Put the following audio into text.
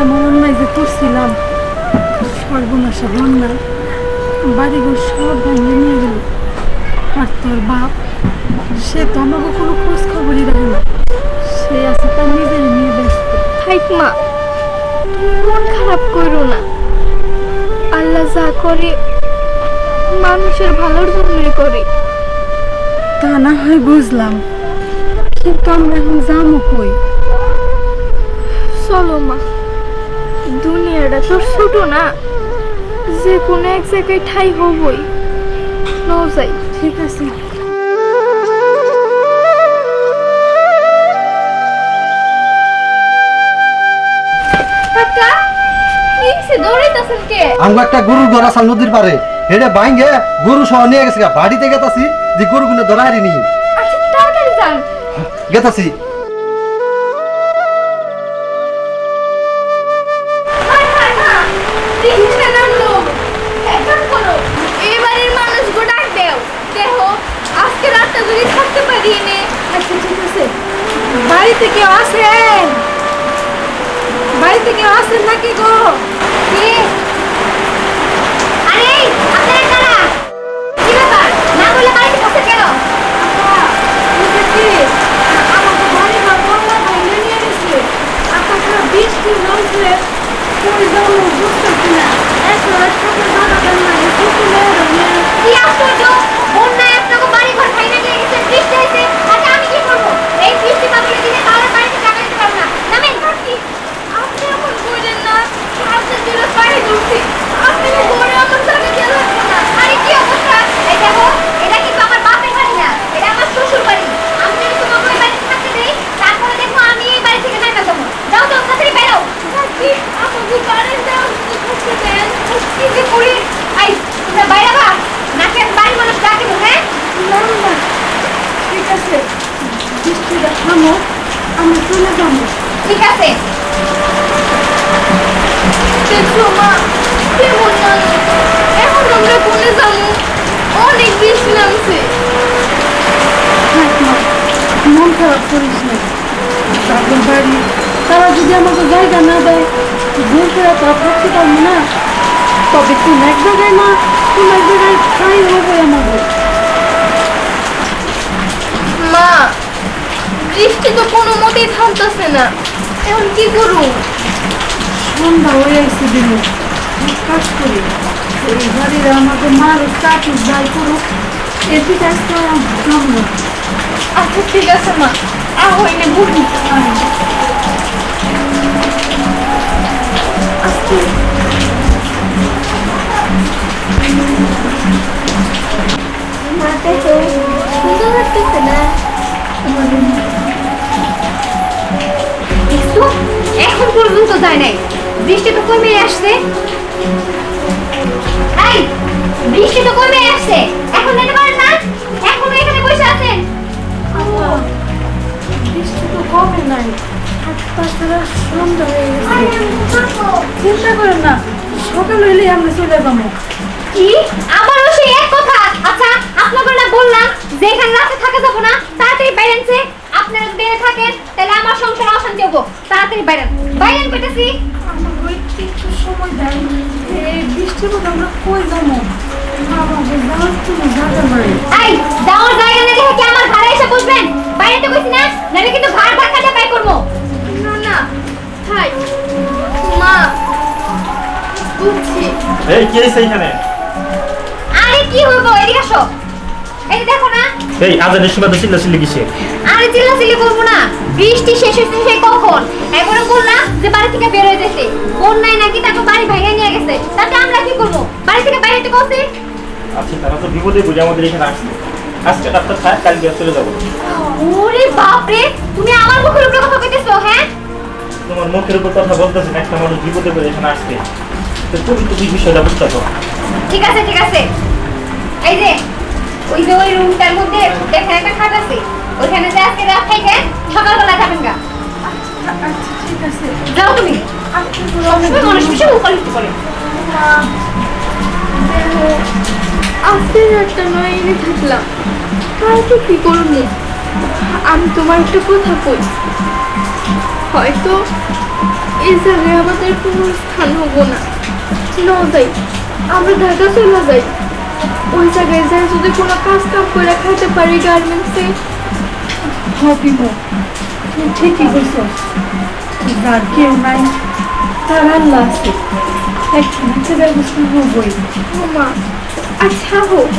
এমন অন্যায় যে করছিলাম, সর্বনাশা বন্যা বাড়িঘর সব ভেঙে নিয়ে গেল। আর তোর বাপ, সে তো আমাকে কোনো খোঁজ খবরই রাখে না। সে আছে তার নিজের নিয়ে ব্যস্ত। থাইক মা, তুমি মন খারাপ করো না। আল্লাহ যা করে মানুষের ভালোর জন্যই করে। তা না হয় বুঝলাম, কিন্তু আমরা এখন যাবো কই? চলো মা, দুনিয়াটা তো ছোট না, যে কোনো এক জায়গায় ঠাই হবই। নাও যাই। ঠিক আছে। কাকা, কিছে দৌড়াইতাছেন কে? আমরা একটা গরুর ঘর আছে নদীর পারে, হেডে বাইঙ্গে গরু সহ নিয়ে গেছে বাড়িতে গেতাছি যে গরুগুলো ধরাই নি। আচ্ছা তাড়াতাড়ি যান। গেতাছি। হায় হায় হায়, রিকশা নামলো। এক কাজ করো, এই বাড়ির মানুষকে ডাক দেও। দেখো আজকে রাতটা যদি থাকতে পারি নে। আচ্ছা ঠিক আছে। বাড়িতে কেউ আছেন? বাড়িতে কেউ আছেন নাকি গো? কে? আরে আপনারা কারা? কি ব্যাপার? না বলে বাড়িতে বসে কেন? আমাকে বাড়ি ঘর বন্যা ভেঙে নিয়ে গেছে। আপনার বৃষ্টি নামছে, কই যাবো বুঝতেছি না। এত রাত থেকে বানাবেন না, কিছু নেই। কি আশ্চর্য! বন্যায় আপনাকে বাড়ি ঘর ভাঙা নিয়ে গেছে, বৃষ্টি হয়েছে। আচ্ছা আমি কি করবো? এই বৃষ্টি পাথরে দিনে কারোর বাড়িতে টাকা দিতে পারবো না। নামেন। আপনি এখন বললেন না আপনার জন্য বাড়ি ঢুকছি। আপনি কি ঘরে আমার সঙ্গে গেল না? আরে কি অবস্থা! এই দেখো, এটা কিন্তু আমার বাপের বাড়ি না, এটা আমার শ্বশুর বাড়ি। আমি যদি তোমাকে ওই বাড়িতে থাকতে দেই, তারপরে দেখো আমি এই বাড়ি থেকে নাইমা যাবো। যাও যাও তাড়াতাড়ি বেরো। কি আমাকে বাড়ি দাও, থাকতে দেন। কি যে করি! আই তোমরা বাইরে বা নাকি আমি বাড়ির মানুষ ডাকে দেবো, হ্যাঁ? না না, ঠিক আছে, বৃষ্টিটা থামো, আমরা চলে যাবো। ঠিক আছে। দেখো মা, কেমন মানুষ। এখন আমরা কোনে যাবো? অনেক বৃষ্টি নামছে। থাক মা, মন খারাপ করিস না। তাদের বাড়ি, তারা যদি আমাকে জায়গা না দেয়, ভুল করে তো আর থাকতে পারবো না। তবে কোন এক জায়গায় না, কোন এক জায়গায় ঠাই হবে আমাদের। মা, বৃষ্টি তো কোনো মতেই থামতেছে না, এখন কি করবো? সন্ধ্যা হয়ে আসছে দিনে, এক কাজ করি, এই বাড়ির আমাকে মার কাটি যাই করুক, এটি কাজ তো আমরা। আচ্ছা ঠিক আছে মা, আহইনে বুঝি। আজকে মা দেখো, সুন্দর লাগতেছে না? দেখছো? এখন পর্যন্ত যায় নাই, বৃষ্টি তো কমে আসছে। এই, বৃষ্টি তো কমে আসছে, এখন যেতে পারেন না? এখনো এখানে বসে আছেন? আল্লাহ, বৃষ্টি তো কমে নাই, আর তাছাড়া সন্ধ্যা হয়ে গেছে। চিন্তা করেন না, সকাল হইলেই আমরা চলে যাবো। কি? আবারও সেই এক কথা? আচ্ছা আপনাকে না বললাম যে এখানে রাতে থাকা যাবো না, তাড়াতাড়ি বাইরেনছে। আপনারা যদি এখানে থাকেন তাহলে আমার সংসার অশান্তি হবো। তাড়াতাড়ি বাইরেন, বাইরেন কইতেছি। আমাকে একটু সময় দেন, এই বৃষ্টির মধ্যে আমরা কই যাবো? আমাদের যাওয়ার কোনো জায়গা নাই। এই যাওয়ার জায়গা না দেখে কি আমার ঘরে এসে বসবেন? বাইরে তো কইছি না, নালে কিন্তু ভাড় ধাক্কা দিয়ে বাই করবো। না না থাই মা, বুঝছি। এই কে আছে এখানে? আরে কি হইবো, এদিকে আসো। এই দেখো না। এই আজানের সময় তো চিল্লাচিল্লি কিসে? আরে চিল্লাচিল্লি করবো না, বৃষ্টি শেষ হয়েছে সেই কখন। একবারে বললাম যে বাড়ি থেকে বের হয়ে যেতে, বন্যায় নাকি তাকে বাড়ি ভেঙে নিয়ে গেছে, তাতে আমরা কি করবো? বাড়ি থেকে বাইরে তো কইছে। আচ্ছা তারা তো বিপদে বুঝে আমাদের এখানে আসছে। আজকে রাতটা থাক, কালকে চলে যাবো। ওরে বাপ রে, তুমি আমার মুখের উপরে কথা কইতেছো? হ্যাঁ তোমার মুখের উপর কথা বলতেছেন, একটা মানুষ বিপদে পড়ে এখানে আসছে, তো তুমি তো এই বিষয়টা বুঝতে পারো। ঠিক আছে ঠিক আছে। এই যে ওই রুমটার মধ্যে দেখেন একটা খাট আছে, ওইখানে যে আজকে রাত থেকে সকালবেলা যাবেন গা। আচ্ছা ঠিক আছে, যাও তুমি। সবসময় মানুষ বিষয় উকালিত করে। আজকে একটা নয় এনে থাকলাম, কালকে কি করবো? আমি তোমার একটা কথা কই, হয়তো এই জায়গায় আমাদের কোনো স্থান হবো না, যাই আমরা ঢাকা চলে যাই। ওই জায়গায় যাই যদি কোনো কাজ কাম করে খাইতে পারি গার্মেন্টসে। হবিব তুই ঠিকই বলছিস, যার কেউ নাই তার আল্লাহ আছে, একটা ব্যবস্থা হবই। মা আচ্ছা হোক,